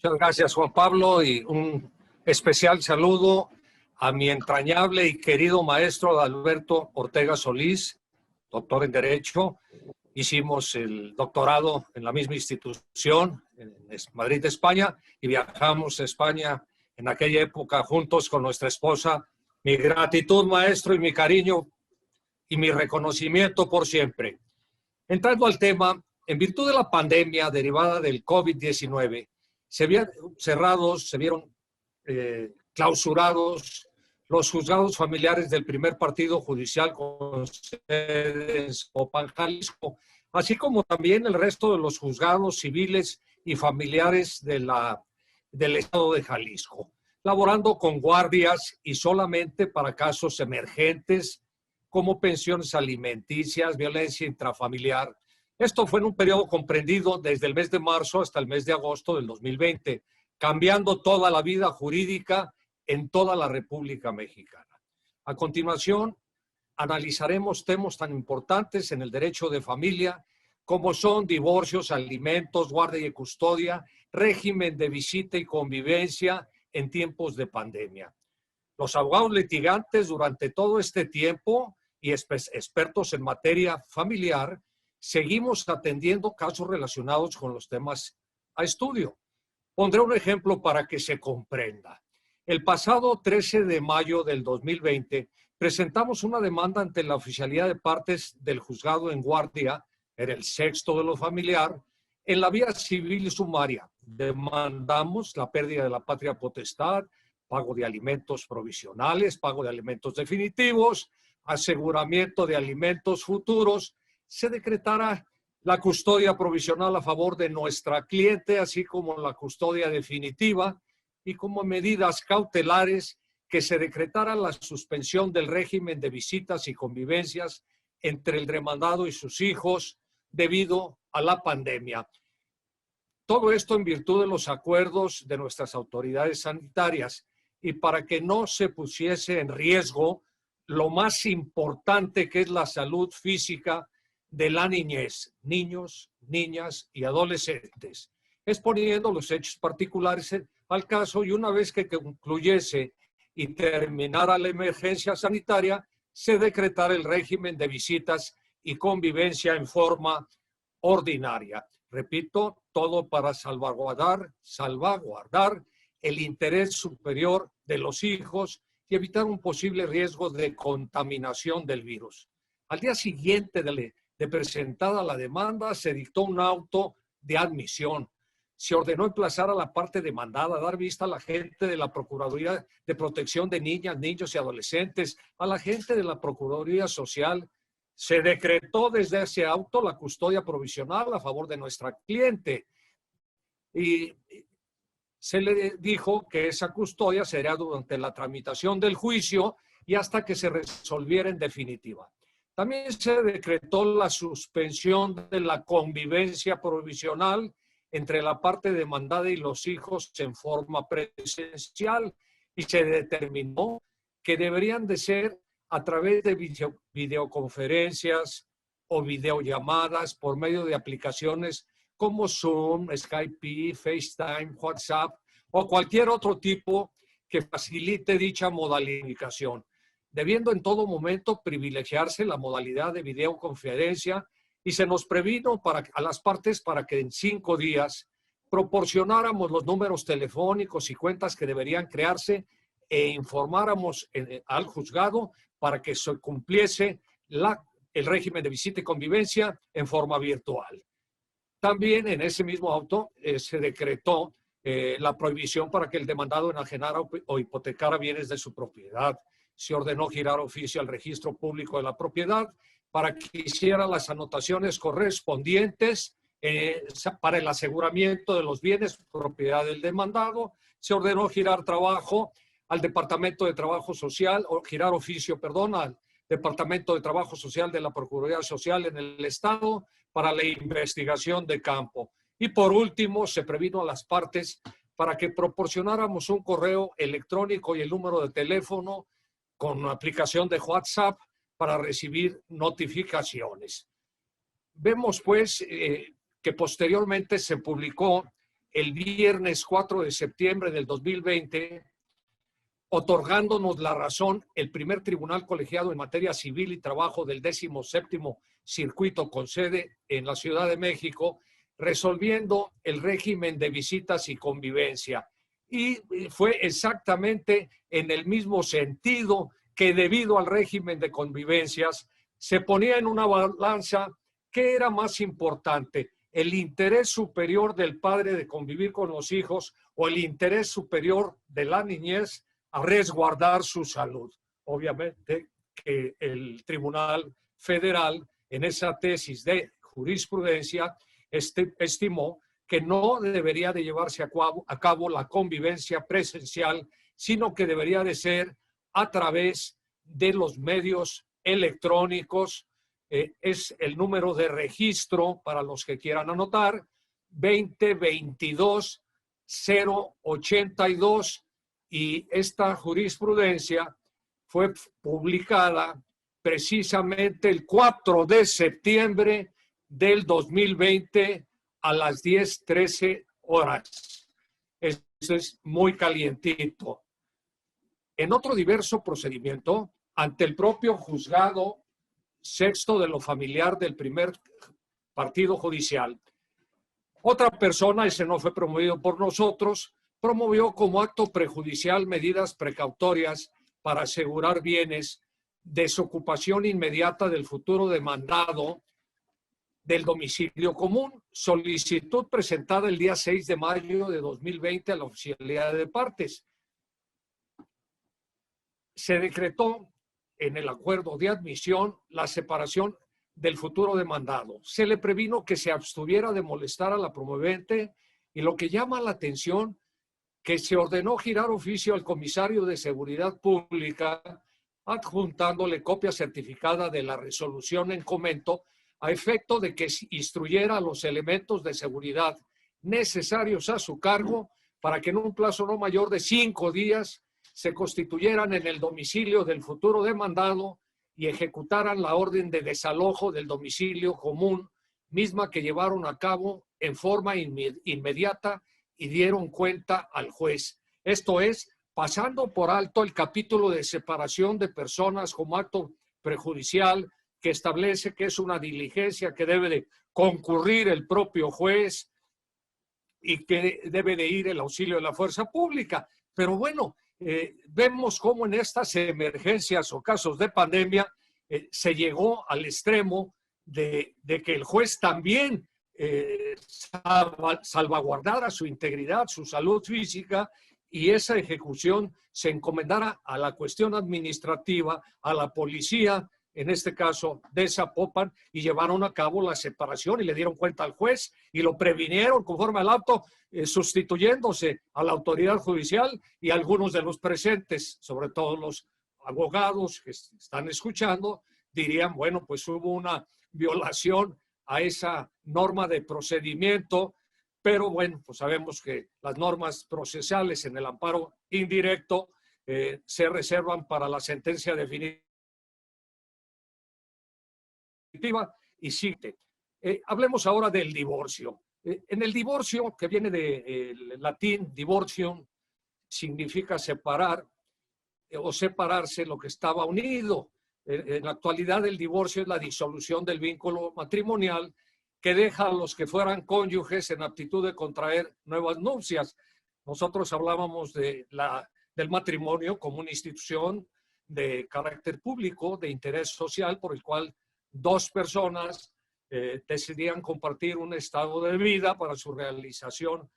Muchas gracias, Juan Pablo, y un especial saludo a mi entrañable y querido maestro Alberto Ortega Solís, doctor en Derecho. Hicimos el doctorado en la misma institución, en Madrid, España, y viajamos a España en aquella época juntos con nuestra esposa. Mi gratitud, maestro, y mi cariño y mi reconocimiento por siempre. Entrando al tema, en virtud de la pandemia derivada del COVID-19, se vieron clausurados los juzgados familiares del primer partido judicial con sede en Zapopan, Jalisco, así como también el resto de los juzgados civiles y familiares del estado de Jalisco, laborando con guardias y solamente para casos emergentes como pensiones alimenticias, violencia intrafamiliar. Esto fue en un periodo comprendido desde el mes de marzo hasta el mes de agosto del 2020, cambiando toda la vida jurídica en toda la República Mexicana. A continuación, analizaremos temas tan importantes en el derecho de familia como son divorcios, alimentos, guardia y custodia, régimen de visita y convivencia en tiempos de pandemia. Los abogados litigantes durante todo este tiempo y expertos en materia familiar seguimos atendiendo casos relacionados con los temas a estudio. Pondré un ejemplo para que se comprenda. El pasado 13 de mayo del 2020 presentamos una demanda ante la oficialidad de partes del juzgado en guardia, era el sexto de lo familiar, en la vía civil y sumaria. Demandamos la pérdida de la patria potestad, pago de alimentos provisionales, pago de alimentos definitivos, aseguramiento de alimentos futuros. Se decretara la custodia provisional a favor de nuestra cliente, así como la custodia definitiva, y como medidas cautelares que se decretara la suspensión del régimen de visitas y convivencias entre el demandado y sus hijos debido a la pandemia. Todo esto en virtud de los acuerdos de nuestras autoridades sanitarias y para que no se pusiese en riesgo lo más importante, que es la salud física de la niñez, niños, niñas y adolescentes, exponiendo los hechos particulares al caso, y una vez que concluyese y terminara la emergencia sanitaria, se decretara el régimen de visitas y convivencia en forma ordinaria. Repito, todo para salvaguardar el interés superior de los hijos y evitar un posible riesgo de contaminación del virus. Al día siguiente de presentada la demanda, se dictó un auto de admisión. Se ordenó emplazar a la parte demandada, dar vista a la gente de la Procuraduría de Protección de Niñas, Niños y Adolescentes, a la gente de la Procuraduría Social. Se decretó desde ese auto la custodia provisional a favor de nuestra cliente y se le dijo que esa custodia sería durante la tramitación del juicio y hasta que se resolviera en definitiva. También se decretó la suspensión de la convivencia provisional entre la parte demandada y los hijos en forma presencial y se determinó que deberían de ser a través de videoconferencias o videollamadas por medio de aplicaciones como Zoom, Skype, FaceTime, WhatsApp o cualquier otro tipo que facilite dicha modalidad de comunicación, debiendo en todo momento privilegiarse la modalidad de videoconferencia, y se nos previno a las partes para que en 5 días proporcionáramos los números telefónicos y cuentas que deberían crearse e informáramos al juzgado para que se cumpliese el régimen de visita y convivencia en forma virtual. También en ese mismo auto se decretó la prohibición para que el demandado enajenara o hipotecara bienes de su propiedad. Se ordenó girar oficio al registro público de la propiedad para que hiciera las anotaciones correspondientes para el aseguramiento de los bienes propiedad del demandado. Se ordenó girar trabajo al Departamento de Trabajo Social, o girar oficio, perdón, al Departamento de Trabajo Social de la Procuraduría Social en el Estado para la investigación de campo. Y por último, se previno a las partes para que proporcionáramos un correo electrónico y el número de teléfono con una aplicación de WhatsApp para recibir notificaciones. Vemos pues que posteriormente se publicó el viernes 4 de septiembre del 2020, otorgándonos la razón el primer tribunal colegiado en materia civil y trabajo del 17º circuito con sede en la Ciudad de México, resolviendo el régimen de visitas y convivencia. Y fue exactamente en el mismo sentido que debido al régimen de convivencias se ponía en una balanza qué era más importante, el interés superior del padre de convivir con los hijos o el interés superior de la niñez a resguardar su salud. Obviamente que el Tribunal Federal en esa tesis de jurisprudencia estimó que no debería de llevarse a cabo la convivencia presencial, sino que debería de ser a través de los medios electrónicos. Es el número de registro para los que quieran anotar, 2022 082, y esta jurisprudencia fue publicada precisamente el 4 de septiembre del 2020 a las 10:13 horas. Eso es muy calientito. En otro diverso procedimiento, ante el propio juzgado sexto de lo familiar del primer partido judicial, otra persona, ese no fue promovido por nosotros, promovió como acto prejudicial medidas precautorias para asegurar bienes, desocupación inmediata del futuro demandado del domicilio común, solicitud presentada el día 6 de mayo de 2020 a la oficialidad de partes. Se decretó en el acuerdo de admisión la separación del futuro demandado. Se le previno que se abstuviera de molestar a la promovente y lo que llama la atención, que se ordenó girar oficio al comisario de Seguridad Pública adjuntándole copia certificada de la resolución en comento a efecto de que instruyera a los elementos de seguridad necesarios a su cargo para que en un plazo no mayor de 5 días se constituyeran en el domicilio del futuro demandado y ejecutaran la orden de desalojo del domicilio común, misma que llevaron a cabo en forma inmediata y dieron cuenta al juez. Esto es, pasando por alto el capítulo de separación de personas como acto prejudicial, que establece que es una diligencia que debe de concurrir el propio juez y que debe de ir el auxilio de la fuerza pública. Pero bueno, vemos cómo en estas emergencias o casos de pandemia se llegó al extremo de que el juez también salvaguardara su integridad, su salud física, y esa ejecución se encomendara a la cuestión administrativa, a la policía, en este caso de Zapopan, y llevaron a cabo la separación y le dieron cuenta al juez y lo previnieron conforme al acto, sustituyéndose a la autoridad judicial, y algunos de los presentes, sobre todo los abogados que están escuchando, dirían, bueno, pues hubo una violación a esa norma de procedimiento, pero bueno, pues sabemos que las normas procesales en el amparo indirecto se reservan para la sentencia definitiva y sigue. Hablemos ahora del divorcio. En el divorcio, que viene del latín divorcium, significa separar o separarse lo que estaba unido. En la actualidad el divorcio es la disolución del vínculo matrimonial que deja a los que fueran cónyuges en aptitud de contraer nuevas nupcias. Nosotros hablábamos del matrimonio como una institución de carácter público, de interés social, por el cual dos personas decidían compartir un estado de vida para su realización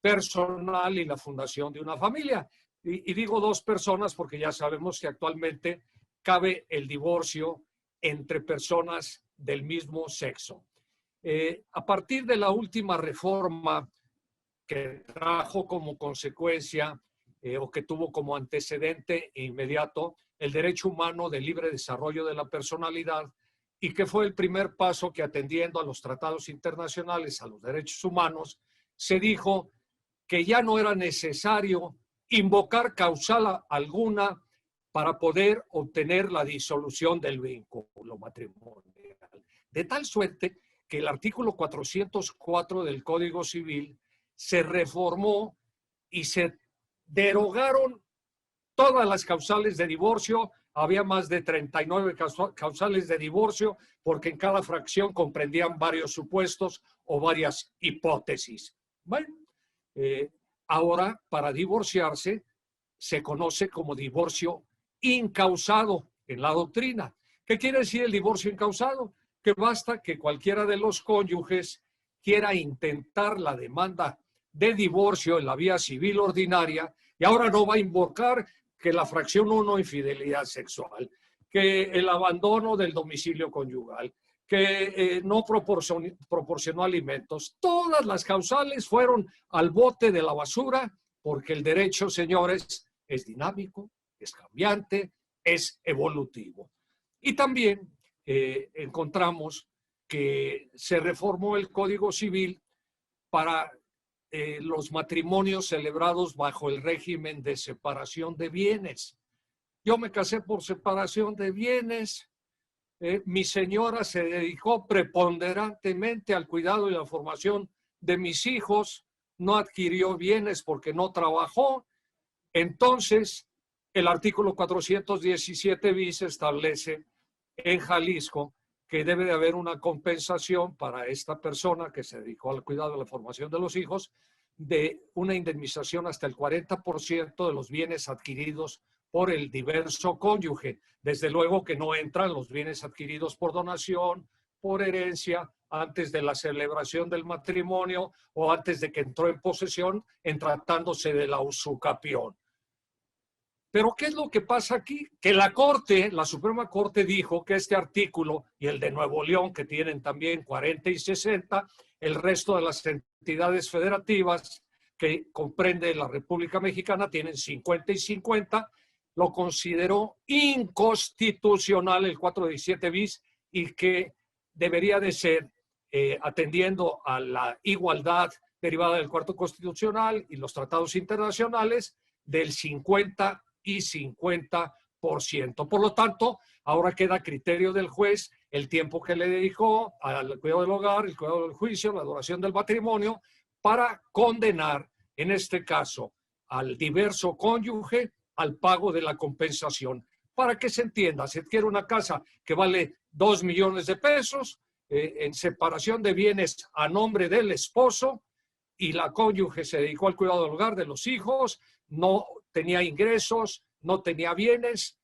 personal y la fundación de una familia. Y digo dos personas porque ya sabemos que actualmente cabe el divorcio entre personas del mismo sexo. A partir de la última reforma que trajo como consecuencia o que tuvo como antecedente inmediato el derecho humano de libre desarrollo de la personalidad, y que fue el primer paso que, atendiendo a los tratados internacionales, a los derechos humanos, se dijo que ya no era necesario invocar causal alguna para poder obtener la disolución del vínculo matrimonial. De tal suerte que el artículo 404 del Código Civil se reformó y se derogaron todas las causales de divorcio. Había más de 39 causales de divorcio porque en cada fracción comprendían varios supuestos o varias hipótesis. Bueno, ahora para divorciarse se conoce como divorcio incausado en la doctrina. ¿Qué quiere decir el divorcio incausado? Que basta que cualquiera de los cónyuges quiera intentar la demanda de divorcio en la vía civil ordinaria y ahora no va a invocar que la fracción 1, infidelidad sexual, que el abandono del domicilio conyugal, que no proporcionó alimentos. Todas las causales fueron al bote de la basura porque el derecho, señores, es dinámico, es cambiante, es evolutivo. Y también encontramos que se reformó el Código Civil para los matrimonios celebrados bajo el régimen de separación de bienes. Yo me casé por separación de bienes. Mi señora se dedicó preponderantemente al cuidado y la formación de mis hijos, no adquirió bienes porque no trabajó. Entonces, el artículo 417 bis establece en Jalisco que debe de haber una compensación para esta persona que se dedicó al cuidado y la formación de los hijos, de una indemnización hasta el 40% de los bienes adquiridos por el diverso cónyuge. Desde luego que no entran los bienes adquiridos por donación, por herencia, antes de la celebración del matrimonio o antes de que entró en posesión, en tratándose de la usucapión. Pero ¿qué es lo que pasa aquí? Que la Corte, la Suprema Corte dijo que este artículo y el de Nuevo León, que tienen también 40 y 60, el resto de las entidades federativas que comprende la República Mexicana tienen 50 y 50, lo consideró inconstitucional el 417 bis y que debería de ser atendiendo a la igualdad derivada del cuarto constitucional y los tratados internacionales del 50 y 50%. Por lo tanto, ahora queda a criterio del juez el tiempo que le dedicó al cuidado del hogar, el cuidado del juicio, la duración del matrimonio, para condenar, en este caso, al diverso cónyuge al pago de la compensación. Para que se entienda, se adquiere una casa que vale 2 millones de pesos en separación de bienes a nombre del esposo y la cónyuge se dedicó al cuidado del hogar de los hijos, no tenía ingresos, no tenía bienes,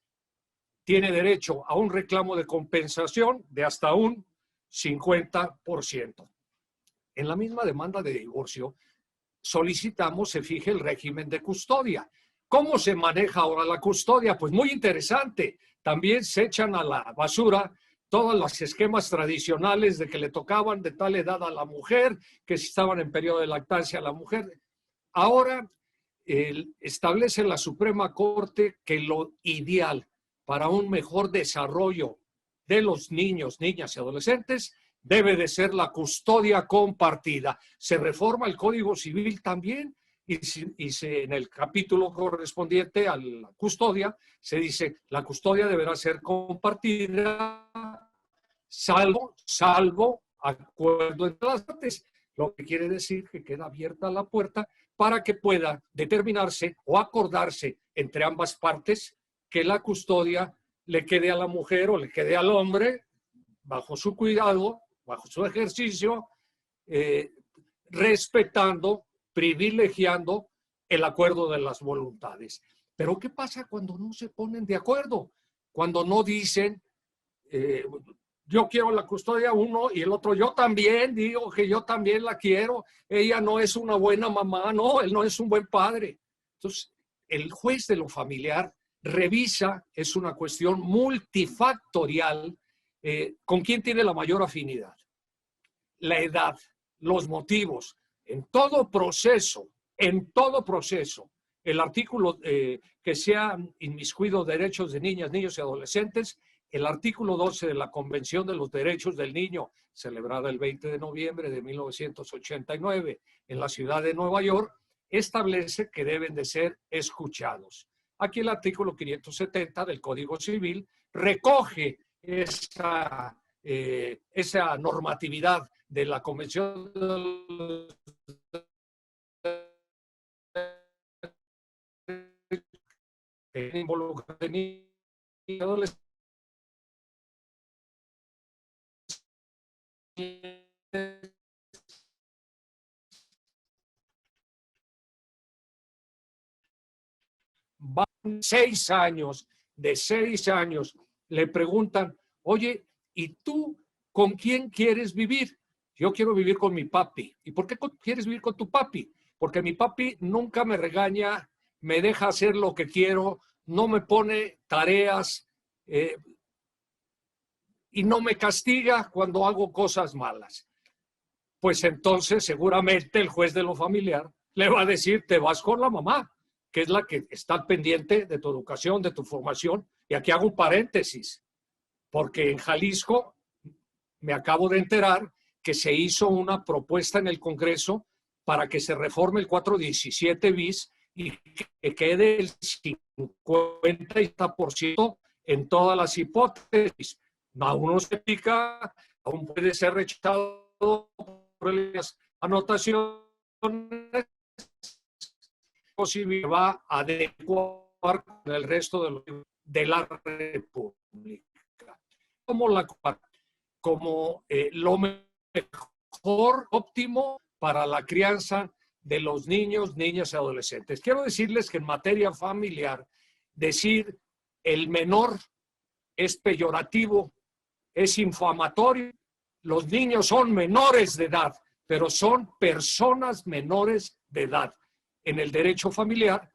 tiene derecho a un reclamo de compensación de hasta un 50%. En la misma demanda de divorcio, solicitamos se fije el régimen de custodia. ¿Cómo se maneja ahora la custodia? Pues muy interesante. También se echan a la basura todos los esquemas tradicionales de que le tocaban de tal edad a la mujer, que si estaban en periodo de lactancia a la mujer. Ahora establece la Suprema Corte que lo ideal para un mejor desarrollo de los niños, niñas y adolescentes debe de ser la custodia compartida. Se reforma el Código Civil también y en el capítulo correspondiente a la custodia se dice la custodia deberá ser compartida salvo acuerdo entre las partes, lo que quiere decir que queda abierta la puerta para que pueda determinarse o acordarse entre ambas partes que la custodia le quede a la mujer o le quede al hombre bajo su cuidado, bajo su ejercicio, respetando, privilegiando el acuerdo de las voluntades. Pero ¿qué pasa cuando no se ponen de acuerdo? Cuando no dicen, yo quiero la custodia uno y el otro, yo también digo que yo también la quiero, ella no es una buena mamá, no, él no es un buen padre. Entonces, el juez de lo familiar revisa, es una cuestión multifactorial, con quién tiene la mayor afinidad, la edad, los motivos. En todo proceso, el artículo que se han inmiscuido derechos de niñas, niños y adolescentes, el artículo 12 de la Convención de los Derechos del Niño, celebrada el 20 de noviembre de 1989 en la ciudad de Nueva York, establece que deben de ser escuchados. Aquí el artículo 570 del Código Civil recoge esa normatividad de la Convención de los involucrados en niños y adolescentes van 6 años, de 6 años, le preguntan, oye, ¿y tú con quién quieres vivir? Yo quiero vivir con mi papi. ¿Y por qué quieres vivir con tu papi? Porque mi papi nunca me regaña, me deja hacer lo que quiero, no me pone tareas y no me castiga cuando hago cosas malas. Pues entonces seguramente el juez de lo familiar le va a decir, te vas con la mamá, que es la que está pendiente de tu educación, de tu formación. Y aquí hago un paréntesis, porque en Jalisco me acabo de enterar que se hizo una propuesta en el Congreso para que se reforme el 417 bis y que quede el 50% en todas las hipótesis. Aún no se pica, aún puede ser rechazado por las anotaciones, si va a adecuar con el resto de la República. Como lo mejor óptimo para la crianza de los niños, niñas y adolescentes. Quiero decirles que en materia familiar, decir el menor es peyorativo, es infamatorio. Los niños son menores de edad, pero son personas menores de edad. En el derecho familiar,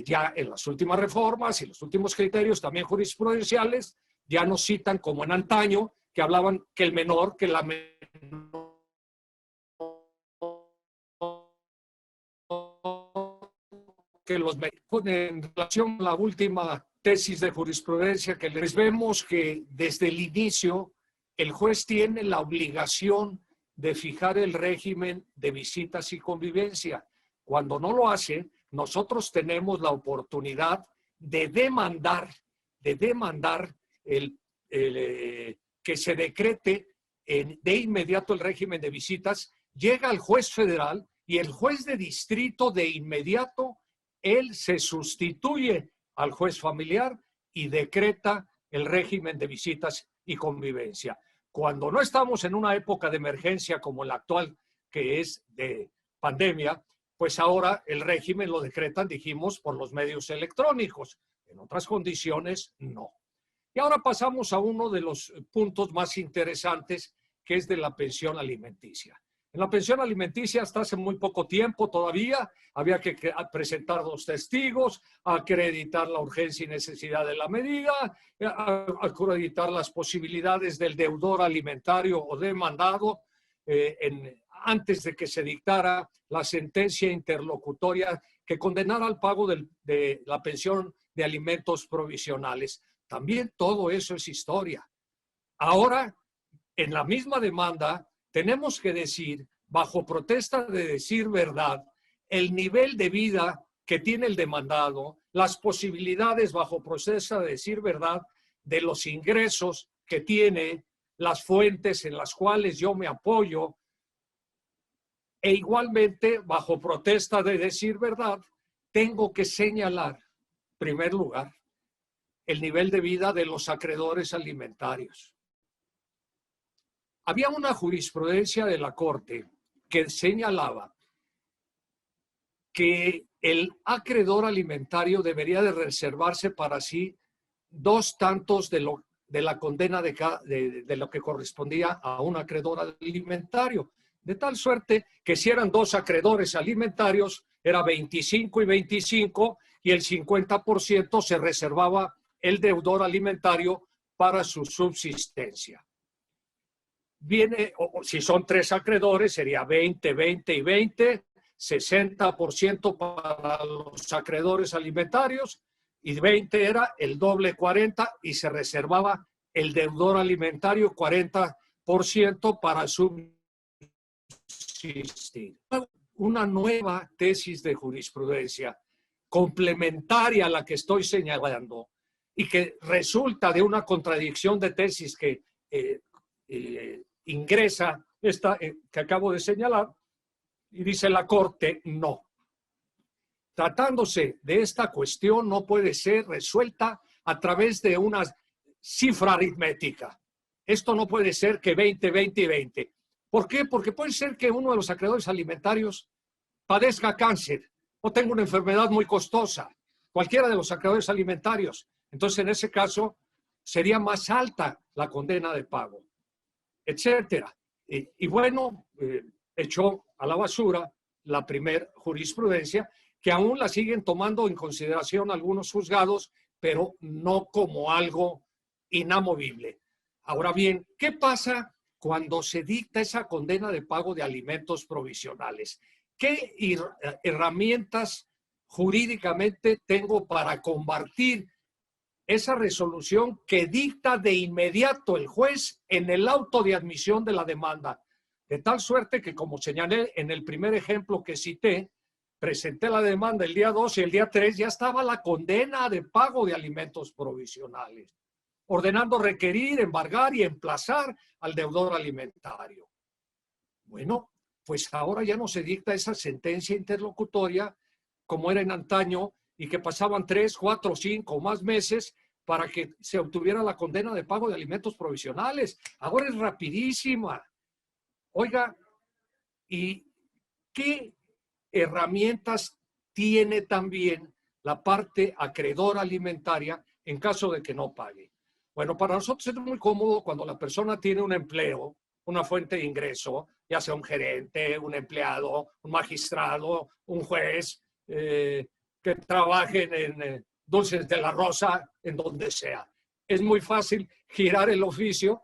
ya en las últimas reformas y los últimos criterios también jurisprudenciales, ya nos citan como en antaño, que hablaban que el menor, que la menor, que los en relación a la última tesis de jurisprudencia que les vemos que desde el inicio el juez tiene la obligación de fijar el régimen de visitas y convivencia. Cuando no lo hace, nosotros tenemos la oportunidad de demandar que se decrete de inmediato el régimen de visitas. Llega al juez federal y el juez de distrito de inmediato, él se sustituye al juez familiar y decreta el régimen de visitas y convivencia. Cuando no estamos en una época de emergencia como la actual, que es de pandemia, pues ahora el régimen lo decretan, dijimos, por los medios electrónicos. En otras condiciones, no. Y ahora pasamos a uno de los puntos más interesantes, que es de la pensión alimenticia. En la pensión alimenticia hasta hace muy poco tiempo todavía había que presentar 2 testigos, acreditar la urgencia y necesidad de la medida, acreditar las posibilidades del deudor alimentario o demandado antes de que se dictara la sentencia interlocutoria que condenara al pago de la pensión de alimentos provisionales. También todo eso es historia. Ahora, en la misma demanda, tenemos que decir, bajo protesta de decir verdad, el nivel de vida que tiene el demandado, las posibilidades bajo protesta de decir verdad de los ingresos que tiene, las fuentes en las cuales yo me apoyo, e igualmente, bajo protesta de decir verdad, tengo que señalar, en primer lugar, el nivel de vida de los acreedores alimentarios. Había una jurisprudencia de la Corte que señalaba que el acreedor alimentario debería de reservarse para sí 2 tantos de la condena de lo que correspondía a un acreedor alimentario. De tal suerte que si eran 2 acreedores alimentarios, era 25 y 25, y el 50% se reservaba el deudor alimentario para su subsistencia. Viene, o si son 3 acreedores, sería 20, 20 y 20, 60% para los acreedores alimentarios, y 20 era el doble 40, y se reservaba el deudor alimentario 40% para subsistir. Una nueva tesis de jurisprudencia complementaria a la que estoy señalando y que resulta de una contradicción de tesis que ingresa esta que acabo de señalar, y dice la Corte, no. tratándose de esta cuestión, no puede ser resuelta a través de una cifra aritmética. Esto no puede ser que 20, 20 y 20. ¿Por qué? Porque puede ser que uno de los acreedores alimentarios padezca cáncer o tenga una enfermedad muy costosa, cualquiera de los acreedores alimentarios. Entonces, en ese caso, sería más alta la condena de pago, etcétera. Y bueno, echó a la basura la primer jurisprudencia, que aún la siguen tomando en consideración algunos juzgados, pero no como algo inamovible. Ahora bien, ¿qué pasa cuando se dicta esa condena de pago de alimentos provisionales? ¿Qué herramientas jurídicamente tengo para combatir esa resolución que dicta de inmediato el juez en el auto de admisión de la demanda? De tal suerte que, como señalé en el primer ejemplo que cité, presenté la demanda el día 2 y el día 3 ya estaba la condena de pago de alimentos provisionales, ordenando requerir, embargar y emplazar al deudor alimentario. Bueno, pues ahora ya no se dicta esa sentencia interlocutoria como era en antaño y que pasaban 3, 4, 5 o más meses para que se obtuviera la condena de pago de alimentos provisionales. Ahora es rapidísima. Oiga, ¿y qué herramientas tiene también la parte acreedora alimentaria en caso de que no pague? Bueno, para nosotros es muy cómodo cuando la persona tiene un empleo, una fuente de ingreso, ya sea un gerente, un empleado, un magistrado, un juez, que trabajen en Dulces de la Rosa, en donde sea. Es muy fácil girar el oficio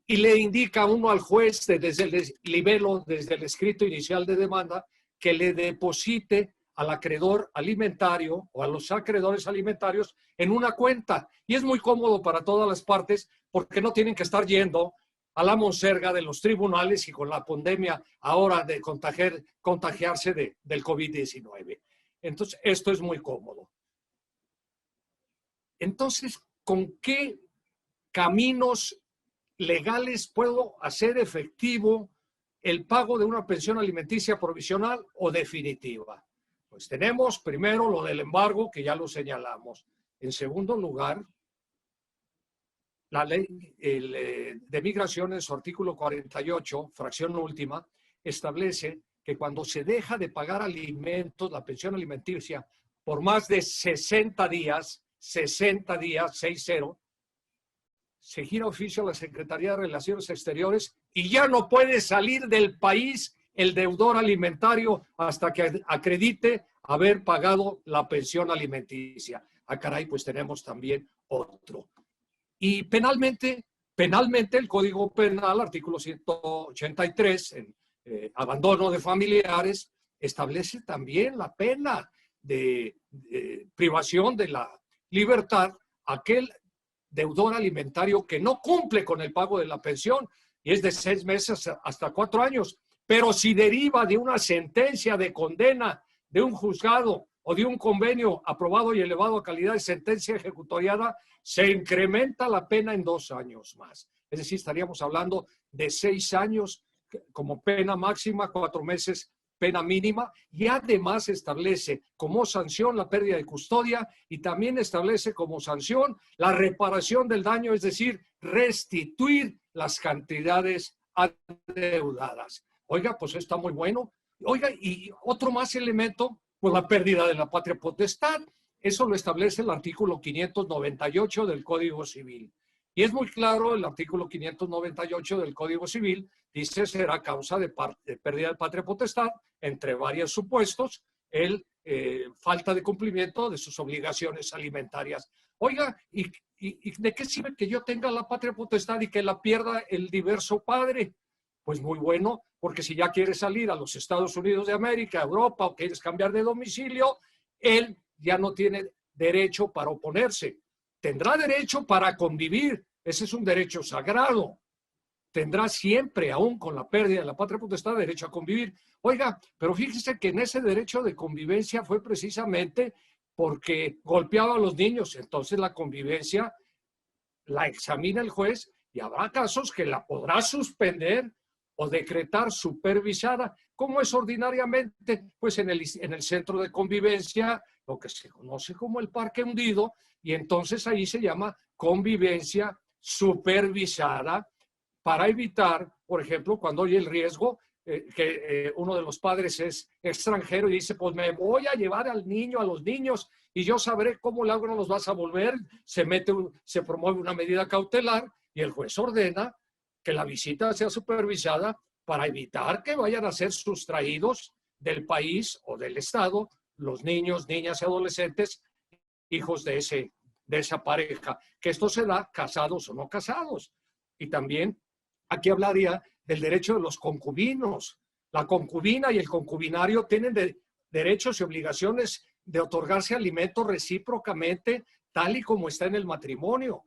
y le indica a uno al juez desde el libelo, desde el escrito inicial de demanda, que le deposite al acreedor alimentario o a los acreedores alimentarios en una cuenta. Y es muy cómodo para todas las partes porque no tienen que estar yendo a la monserga de los tribunales y con la pandemia ahora de contagiarse del COVID-19. Entonces, esto es muy cómodo. Entonces, ¿con qué caminos legales puedo hacer efectivo el pago de una pensión alimenticia provisional o definitiva? Pues tenemos primero lo del embargo, que ya lo señalamos. En segundo lugar, la ley de migración en su artículo 48, fracción última, establece que cuando se deja de pagar alimentos, la pensión alimenticia, por más de 60 días, 60, se gira oficio a la Secretaría de Relaciones Exteriores y ya no puede salir del país el deudor alimentario hasta que acredite haber pagado la pensión alimenticia. Ah, caray, pues tenemos también otro. Y penalmente el Código Penal, artículo 183, en abandono de familiares, establece también la pena de privación de la libertad a aquel deudor alimentario que no cumple con el pago de la pensión, y es de 6 meses hasta 4 años. Pero si deriva de una sentencia de condena de un juzgado o de un convenio aprobado y elevado a calidad de sentencia ejecutoriada, se incrementa la pena en 2 años más. Es decir, estaríamos hablando de 6 años como pena máxima, 4 meses pena mínima, y además establece como sanción la pérdida de custodia y también establece como sanción la reparación del daño, es decir, restituir las cantidades adeudadas. Oiga, pues está muy bueno. Oiga, y otro más elemento, pues la pérdida de la patria potestad. Eso lo establece el artículo 598 del Código Civil. Y es muy claro, el artículo 598 del Código Civil dice será causa de pérdida de patria potestad, entre varios supuestos, el falta de cumplimiento de sus obligaciones alimentarias. Oiga, ¿y de qué sirve que yo tenga la patria potestad y que la pierda el diverso padre? Pues muy bueno, porque si ya quieres salir a los Estados Unidos de América, Europa, o quieres cambiar de domicilio, él ya no tiene derecho para oponerse. Tendrá derecho para convivir, ese es un derecho sagrado. Tendrá siempre, aún con la pérdida de la patria potestad, derecho a convivir. Oiga, pero fíjese que en ese derecho de convivencia fue precisamente porque golpeaba a los niños. Entonces la convivencia la examina el juez y habrá casos que la podrá suspender o decretar supervisada, como es ordinariamente, pues en el centro de convivencia, lo que se conoce como el parque hundido, y entonces ahí se llama convivencia supervisada para evitar, por ejemplo, cuando hay el riesgo que uno de los padres es extranjero y dice, pues me voy a llevar al niño, a los niños, y yo sabré cómo luego no los vas a volver, se promueve una medida cautelar y el juez ordena que la visita sea supervisada para evitar que vayan a ser sustraídos del país o del Estado los niños, niñas y adolescentes, hijos de esa pareja, que esto se da casados o no casados. Y también aquí hablaría del derecho de los concubinos. La concubina y el concubinario tienen derechos y obligaciones de otorgarse alimentos recíprocamente, tal y como está en el matrimonio.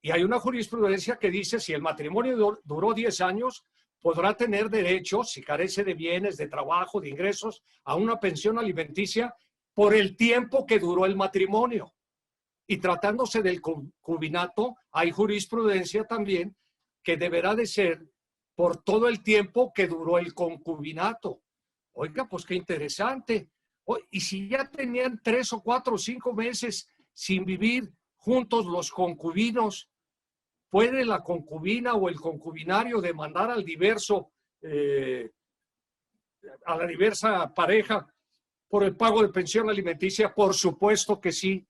Y hay una jurisprudencia que dice, si el matrimonio duró 10 años, podrá tener derecho, si carece de bienes, de trabajo, de ingresos, a una pensión alimenticia por el tiempo que duró el matrimonio. Y tratándose del concubinato, hay jurisprudencia también que deberá de ser por todo el tiempo que duró el concubinato. Oiga, pues qué interesante. Y si ya tenían 3 o 4 o 5 meses sin vivir juntos los concubinos, ¿puede la concubina o el concubinario demandar al diverso, a la diversa pareja por el pago de pensión alimenticia? Por supuesto que sí.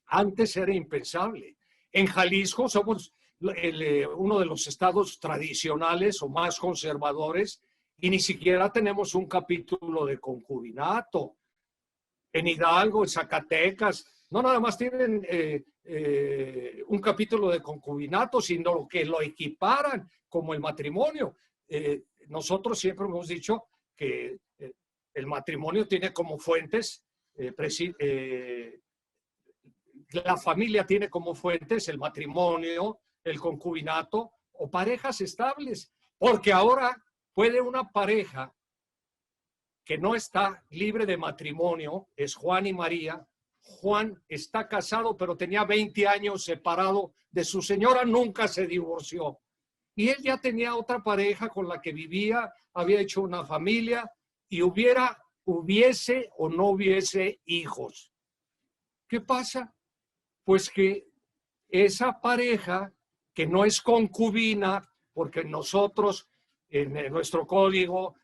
Antes era impensable. En Jalisco somos uno de los estados tradicionales o más conservadores y ni siquiera tenemos un capítulo de concubinato. En Hidalgo, en Zacatecas, no nada más tienen un capítulo de concubinato, sino que lo equiparan como el matrimonio. Nosotros siempre hemos dicho que el matrimonio tiene como fuentes, la familia tiene como fuentes el matrimonio, el concubinato o parejas estables, porque ahora puede una pareja que no está libre de matrimonio, es Juan y María. Juan está casado, pero tenía 20 años separado de su señora, nunca se divorció. Y él ya tenía otra pareja con la que vivía, había hecho una familia y hubiese o no hubiese hijos. ¿Qué pasa? Pues que esa pareja, que no es concubina, porque nosotros en nuestro código,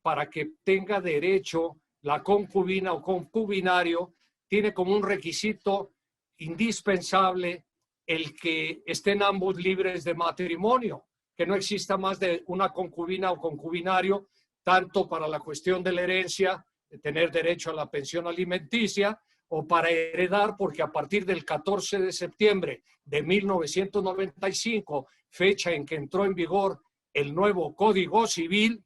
para que tenga derecho la concubina o concubinario, tiene como un requisito indispensable el que estén ambos libres de matrimonio, que no exista más de una concubina o concubinario, tanto para la cuestión de la herencia, de tener derecho a la pensión alimenticia, o para heredar, porque a partir del 14 de septiembre de 1995, fecha en que entró en vigor el nuevo Código Civil,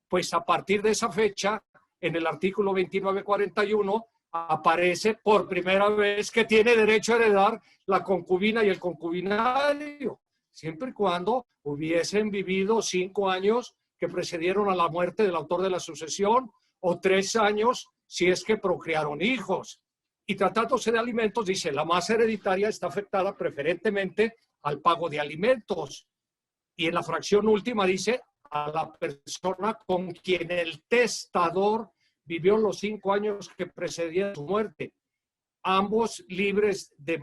pues a partir de esa fecha, en el artículo 2941, aparece por primera vez que tiene derecho a heredar la concubina y el concubinario, siempre y cuando hubiesen vivido 5 años que precedieron a la muerte del autor de la sucesión o 3 años si es que procrearon hijos. Y tratándose de alimentos, dice, la masa hereditaria está afectada preferentemente al pago de alimentos. Y en la fracción última dice, a la persona con quien el testador vivió los 5 años que precedían su muerte, ambos libres de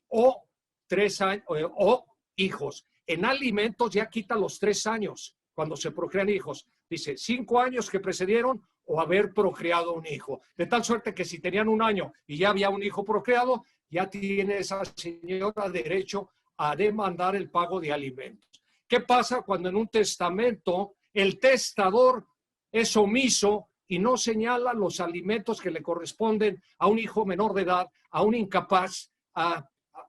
o 3 años o hijos. En alimentos ya quita los 3 años cuando se procrean hijos. Dice 5 años que precedieron o haber procreado un hijo. De tal suerte que si tenían 1 año y ya había un hijo procreado, ya tiene esa señora derecho a demandar el pago de alimentos. ¿Qué pasa cuando en un testamento el testador es omiso y no señala los alimentos que le corresponden a un hijo menor de edad, a un incapaz, a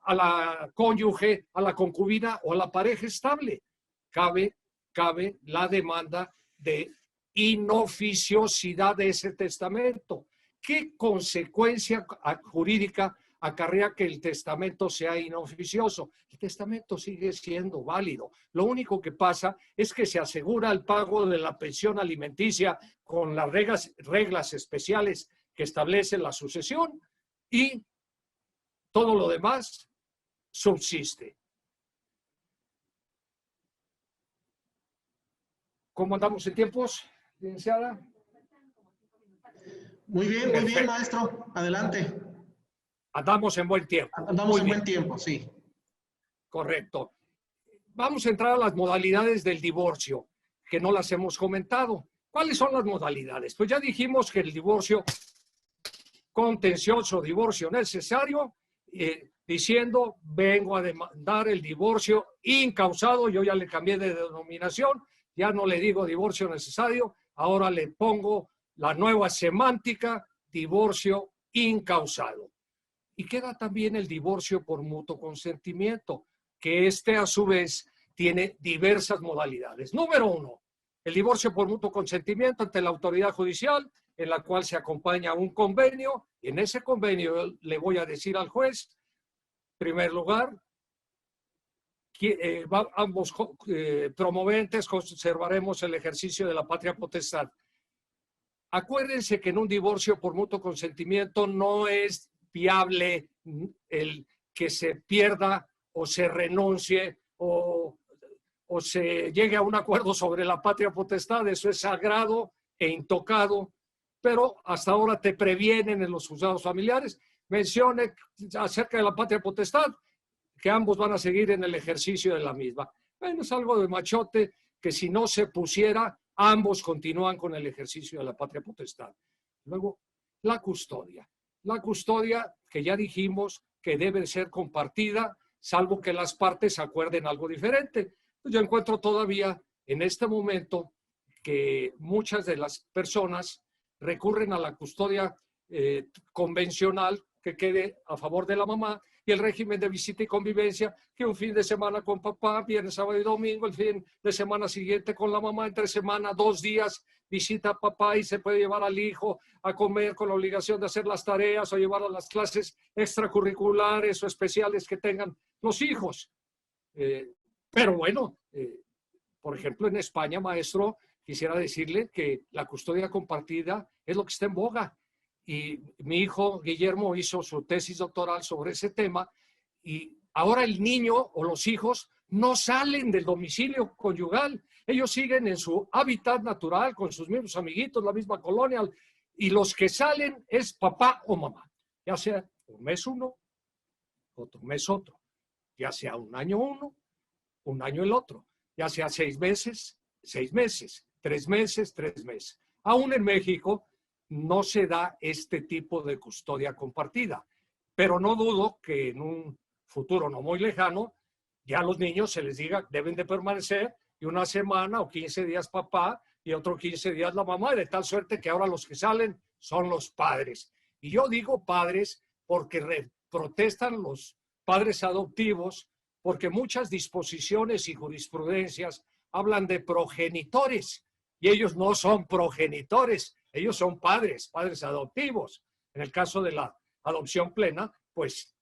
la cónyuge, a la concubina o a la pareja estable? Cabe la demanda de inoficiosidad de ese testamento. ¿Qué consecuencia jurídica acarrea que el testamento sea inoficioso? El testamento sigue siendo válido. Lo único que pasa es que se asegura el pago de la pensión alimenticia con las reglas especiales que establece la sucesión y todo lo demás subsiste. ¿Cómo andamos en tiempos, licenciada? Muy bien, maestro. Adelante. Andamos en buen tiempo. Andamos en buen tiempo, sí. Correcto. Vamos a entrar a las modalidades del divorcio, que no las hemos comentado. ¿Cuáles son las modalidades? Pues ya dijimos que el divorcio contencioso, divorcio necesario, diciendo vengo a demandar el divorcio incausado. Yo ya le cambié de denominación, ya no le digo divorcio necesario, ahora le pongo la nueva semántica, divorcio incausado. Y queda también el divorcio por mutuo consentimiento, que a su vez tiene diversas modalidades. Número 1, el divorcio por mutuo consentimiento ante la autoridad judicial, en la cual se acompaña un convenio, y en ese convenio le voy a decir al juez, en primer lugar, ambos promoventes conservaremos el ejercicio de la patria potestad. Acuérdense que en un divorcio por mutuo consentimiento no es viable el que se pierda o se renuncie o se llegue a un acuerdo sobre la patria potestad. Eso es sagrado e intocado, pero hasta ahora te previenen en los juzgados familiares. Mencione acerca de la patria potestad que ambos van a seguir en el ejercicio de la misma. Bueno, es algo de machote que si no se pusiera, ambos continúan con el ejercicio de la patria potestad. Luego, la custodia. La custodia, que ya dijimos que debe ser compartida, salvo que las partes acuerden algo diferente. Yo encuentro todavía en este momento que muchas de las personas recurren a la custodia convencional, que quede a favor de la mamá, y el régimen de visita y convivencia, que un fin de semana con papá, viernes, sábado y domingo, el fin de semana siguiente con la mamá, entre semana 2 días visita a papá y se puede llevar al hijo a comer con la obligación de hacer las tareas o llevar a las clases extracurriculares o especiales que tengan los hijos. Pero bueno, por ejemplo, en España, maestro, quisiera decirle que la custodia compartida es lo que está en boga. Y mi hijo Guillermo hizo su tesis doctoral sobre ese tema y ahora el niño o los hijos no salen del domicilio conyugal. Ellos siguen en su hábitat natural con sus mismos amiguitos, la misma colonia, y los que salen es papá o mamá, ya sea un mes uno, otro mes otro, ya sea un año uno, un año el otro, ya sea 6 meses, 6 meses, 3 meses, 3 meses. Aún en México no se da este tipo de custodia compartida, pero no dudo que en un futuro no muy lejano ya a los niños se les diga deben de permanecer y una semana o 15 días papá y otro 15 días la mamá, de tal suerte que ahora los que salen son los padres. Y yo digo padres porque protestan los padres adoptivos, porque muchas disposiciones y jurisprudencias hablan de progenitores y ellos no son progenitores, ellos son padres, padres adoptivos. En el caso de la adopción plena, pues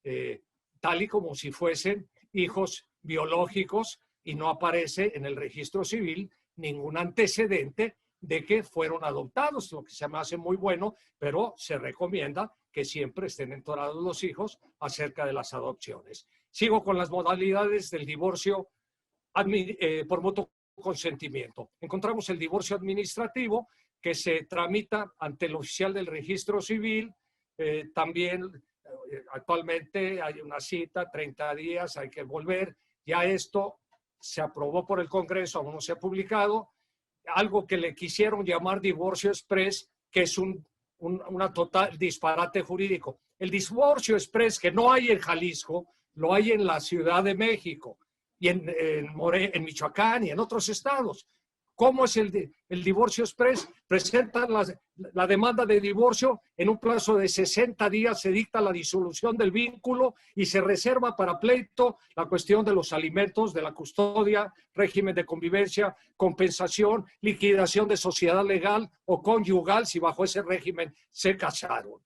tal y como si fuesen hijos biológicos y no aparece en el registro civil ningún antecedente de que fueron adoptados, lo que se me hace muy bueno, pero se recomienda que siempre estén enterados los hijos acerca de las adopciones. Sigo con las modalidades del divorcio por mutuo consentimiento. Encontramos el divorcio administrativo, que se tramita ante el oficial del registro civil. También actualmente hay una cita, 30 días, hay que volver. Ya esto se aprobó por el Congreso, aún no se ha publicado. Algo que le quisieron llamar divorcio express, que es una total disparate jurídico. El divorcio express, que no hay en Jalisco, lo hay en la Ciudad de México y en Michoacán y en otros estados. ¿Cómo es el divorcio express? Presentan la demanda de divorcio, en un plazo de 60 días se dicta la disolución del vínculo y se reserva para pleito la cuestión de los alimentos, de la custodia, régimen de convivencia, compensación, liquidación de sociedad legal o conyugal si bajo ese régimen se casaron.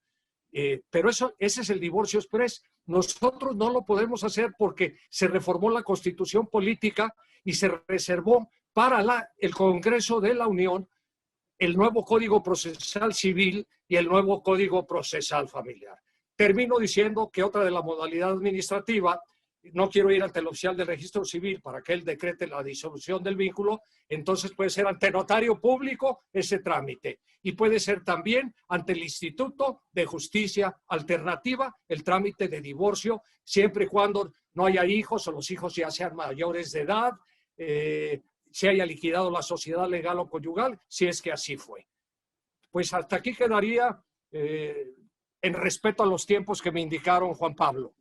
Pero ese es el divorcio express. Nosotros no lo podemos hacer porque se reformó la Constitución política y se reservó para el Congreso de la Unión el nuevo Código Procesal Civil y el nuevo Código Procesal Familiar. Termino diciendo que otra de la modalidad administrativa no quiero ir ante el oficial del registro civil para que él decrete la disolución del vínculo, entonces puede ser ante notario público ese trámite. Y puede ser también ante el Instituto de Justicia Alternativa el trámite de divorcio, siempre y cuando no haya hijos o los hijos ya sean mayores de edad, se haya liquidado la sociedad legal o conyugal, si es que así fue. Pues hasta aquí quedaría en respeto a los tiempos que me indicaron, Juan Pablo.